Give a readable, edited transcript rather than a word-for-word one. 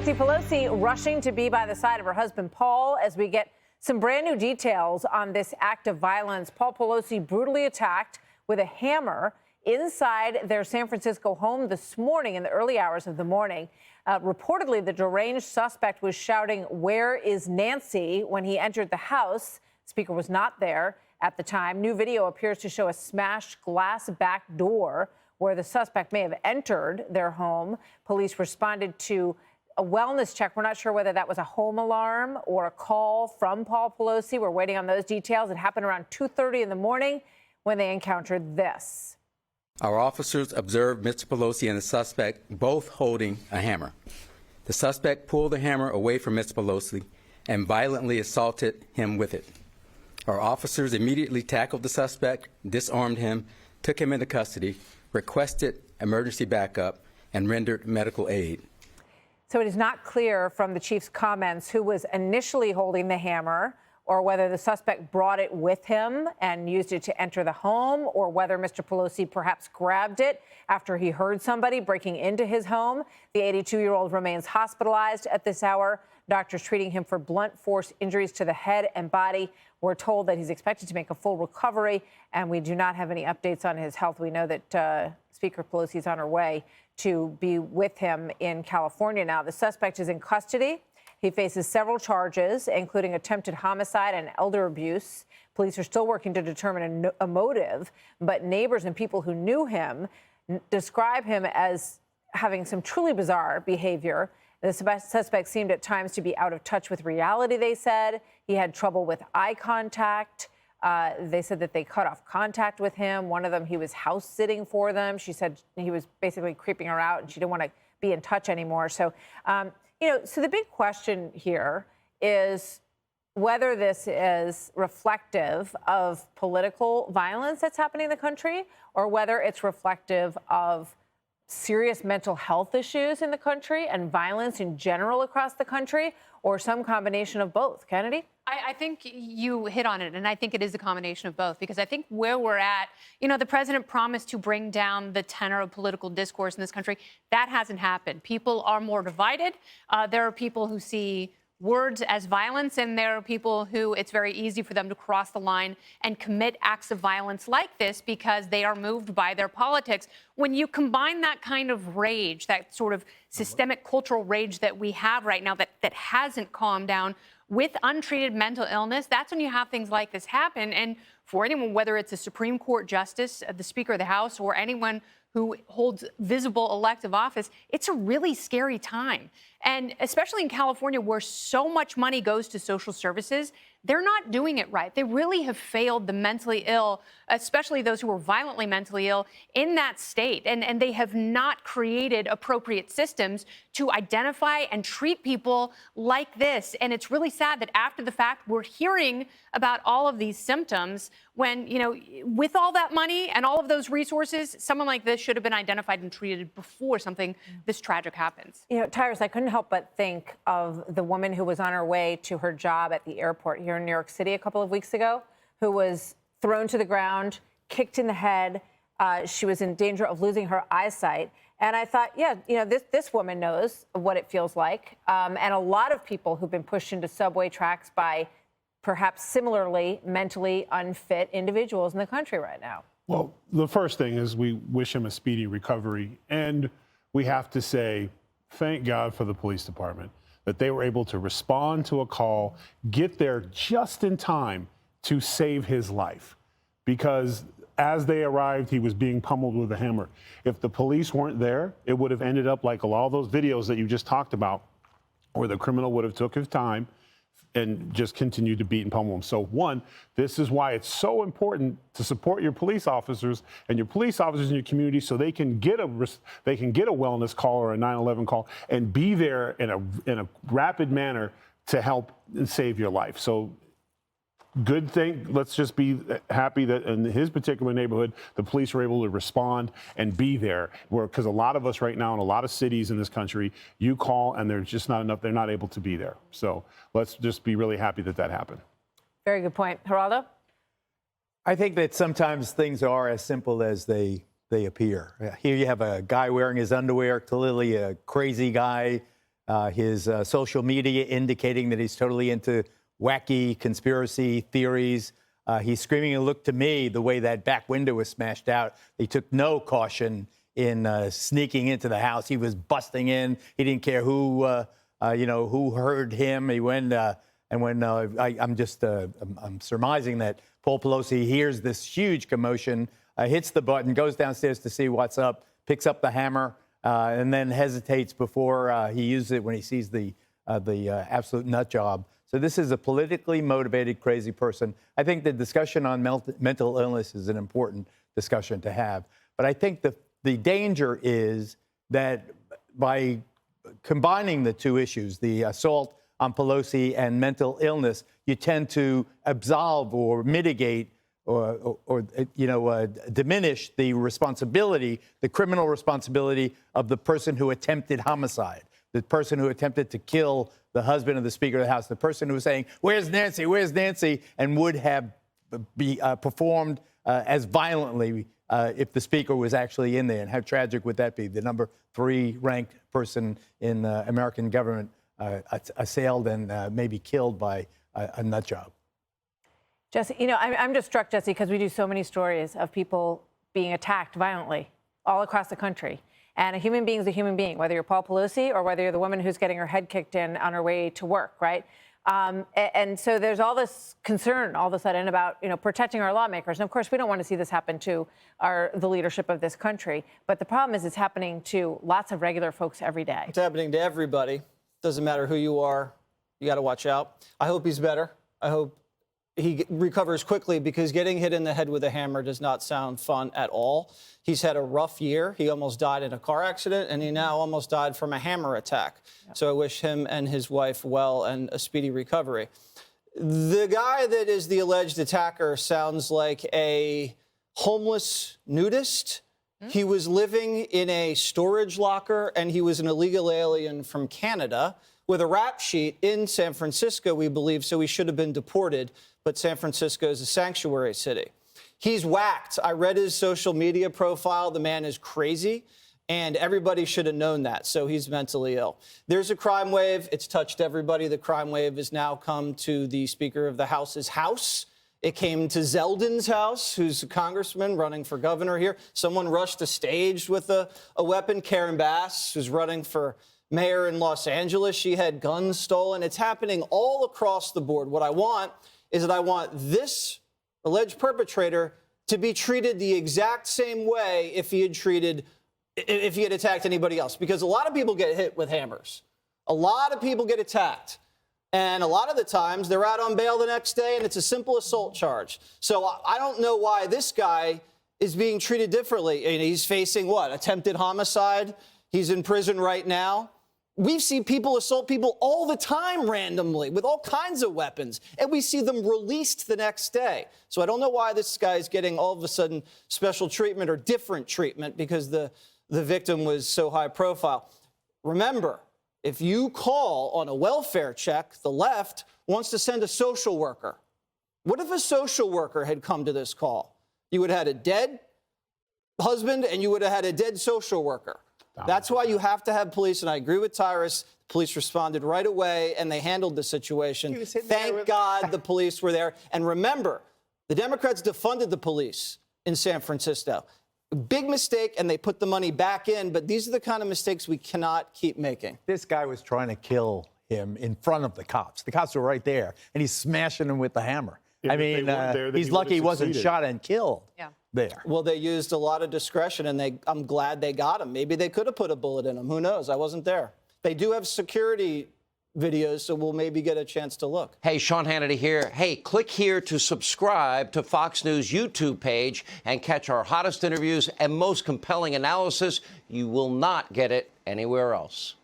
Nancy Pelosi rushing to be by the side of her husband, Paul, as we get some brand new details on this act of violence. Paul Pelosi brutally attacked with a hammer inside their San Francisco home this morning in the early hours of the morning. Reportedly, the deranged suspect was shouting, "Where is Nancy?" when he entered the house. The speaker was not there at the time. New video appears to show a smashed glass back door where the suspect may have entered their home. Police responded to a wellness check. We're not sure whether that was a home alarm or a call from Paul Pelosi. We're waiting on those details. It happened around 2:30 in the morning when they encountered this. Our officers observed Mr. Pelosi and the suspect both holding a hammer. The suspect pulled the hammer away from Mr. Pelosi and violently assaulted him with it. Our officers immediately tackled the suspect, disarmed him, took him into custody, requested emergency backup, and rendered medical aid. So it is not clear from the chief's comments who was initially holding the hammer or whether the suspect brought it with him and used it to enter the home, or whether Mr. Pelosi perhaps grabbed it after he heard somebody breaking into his home. The 82-year-old remains hospitalized at this hour. Doctors treating him for blunt force injuries to the head and body. We're told that he's expected to make a full recovery, and we do not have any updates on his health. We know that Speaker Pelosi is on her way to be with him in California now. The suspect is in custody. He faces several charges, including attempted homicide and elder abuse. Police are still working to determine a motive, but neighbors and people who knew him describe him as having some truly bizarre behavior. The suspect seemed at times to be out of touch with reality, they said. He had trouble with eye contact. They said that they cut off contact with him. One of them, he was house sitting for them. She said he was basically creeping her out and she didn't want to be in touch anymore. So, so the big question here is whether this is reflective of political violence that's happening in the country, or whether it's reflective of serious mental health issues in the country and violence in general across the country, or some combination of both. Kennedy? I think you hit on it, and I think it is a combination of both, because I think where we're at, the president promised to bring down the tenor of political discourse in this country. That hasn't happened. People are more divided. There are people who see words as violence, and there are people who it's very easy for them to cross the line and commit acts of violence like this because they are moved by their politics. When you combine that kind of rage, that sort of systemic cultural rage that we have right now that hasn't calmed down, with untreated mental illness, that's when you have things like this happen. And for anyone, whether it's a Supreme Court justice, the Speaker of the House, or anyone who holds visible elective office, it's a really scary time. And especially in California, where so much money goes to social services, they're not doing it right. They really have failed the mentally ill, especially those who are violently mentally ill, in that state. And they have not created appropriate systems to identify and treat people like this. And it's really sad that after the fact, we're hearing about all of these symptoms when, with all that money and all of those resources, someone like this should have been identified and treated before something this tragic happens. Tyrus, I couldn't help but think of the woman who was on her way to her job at the airport here in New York City a couple of weeks ago, who was thrown to the ground, kicked in the head. She was in danger of losing her eyesight. And I thought, this woman knows what it feels like. And a lot of people who've been pushed into subway tracks by perhaps similarly mentally unfit individuals in the country right now. Well, the first thing is we wish him a speedy recovery. And we have to say, thank God for the police department, that they were able to respond to a call, get there just in time to save his life. Because as they arrived, he was being pummeled with a hammer. If the police weren't there, it would have ended up like all those videos that you just talked about, where the criminal would have took his time and just continued to beat and pummel him. So one, this is why it's so important to support your police officers and your police officers in your community, so they can get a wellness call or a 911 call and be there in a rapid manner to help and save your life. So good thing. Let's just be happy that in his particular neighborhood, the police were able to respond and be there. Because a lot of us right now in a lot of cities in this country, you call and there's just not enough. They're not able to be there. So let's just be really happy that that happened. Very good point. Geraldo? I think that sometimes things are as simple as they appear. Here you have a guy wearing his underwear, clearly a crazy guy, his social media indicating that he's totally into wacky conspiracy theories. He's screaming, and look to me, the way that back window was smashed out. He took no caution in sneaking into the house. He was busting in. He didn't care who, who heard him. He went, I'm surmising that Paul Pelosi hears this huge commotion, hits the button, goes downstairs to see what's up, picks up the hammer, and then hesitates before he uses it when he sees the absolute nut job. So this is a politically motivated, crazy person. I think the discussion on mental illness is an important discussion to have. But I think the danger is that by combining the two issues, the assault on Pelosi and mental illness, you tend to absolve or mitigate or diminish the responsibility, the criminal responsibility of the person who attempted homicide, the person who attempted to kill the husband of the Speaker of the House, the person who was saying, "Where's Nancy? Where's Nancy?" and would have performed as violently if the Speaker was actually in there. And how tragic would that be? The number 3 ranked person in American government assailed and maybe killed by a nut job. Jesse, I'm just struck, Jesse, because we do so many stories of people being attacked violently all across the country. And a human being is a human being, whether you're Paul Pelosi or whether you're the woman who's getting her head kicked in on her way to work, right? And so there's all this concern all of a sudden about, protecting our lawmakers. And of course, we don't want to see this happen to the leadership of this country. But the problem is it's happening to lots of regular folks every day. It's happening to everybody. Doesn't matter who you are. You got to watch out. I hope he's better. I hope he recovers quickly, because getting hit in the head with a hammer does not sound fun at all. He's had a rough year. He almost died in a car accident, and he now almost died from a hammer attack. Yep. So I wish him and his wife well and a speedy recovery. The guy that is the alleged attacker sounds like a homeless nudist. He was living in a storage locker, and he was an illegal alien from Canada with a rap sheet in San Francisco, we believe, so he should have been deported. But San Francisco is a sanctuary city. He's whacked. I read his social media profile. The man is crazy, and everybody should have known that. So he's mentally ill. There's a crime wave. It's touched everybody. The crime wave has now come to the Speaker of the House's house. It came to Zeldin's house, who's a congressman running for governor here. Someone rushed the stage with a weapon. Karen Bass, who's running for mayor in Los Angeles, she had guns stolen. It's happening all across the board. What I want is that I want this alleged perpetrator to be treated the exact same way if he had attacked anybody else. Because a lot of people get hit with hammers. A lot of people get attacked. And a lot of the times they're out on bail the next day, and it's a simple assault charge. So I don't know why this guy is being treated differently. And he's facing what? Attempted homicide. He's in prison right now. We see people assault people all the time randomly with all kinds of weapons, and we see them released the next day. So I don't know why this guy is getting all of a sudden special treatment or different treatment because the victim was so high profile. Remember, if you call on a welfare check, the left wants to send a social worker. What if a social worker had come to this call? You would have had a dead husband, and you would have had a dead social worker. That's why you have to have police, and I agree with Tyrus. Police responded right away, and they handled the situation. Thank God the police were there. And remember, the Democrats defunded the police in San Francisco. Big mistake, and they put the money back in, but these are the kind of mistakes we cannot keep making. This guy was trying to kill him in front of the cops. The cops were right there, and he's smashing him with the hammer. I mean, he's lucky he wasn't shot and killed. Yeah. There. Well, they used a lot of discretion, and I'm glad they got him. Maybe they could have put a bullet in him. Who knows? I wasn't there. They do have security videos, so we'll maybe get a chance to look. Hey, Sean Hannity here. Hey, click here to subscribe to Fox News YouTube page and catch our hottest interviews and most compelling analysis. You will not get it anywhere else.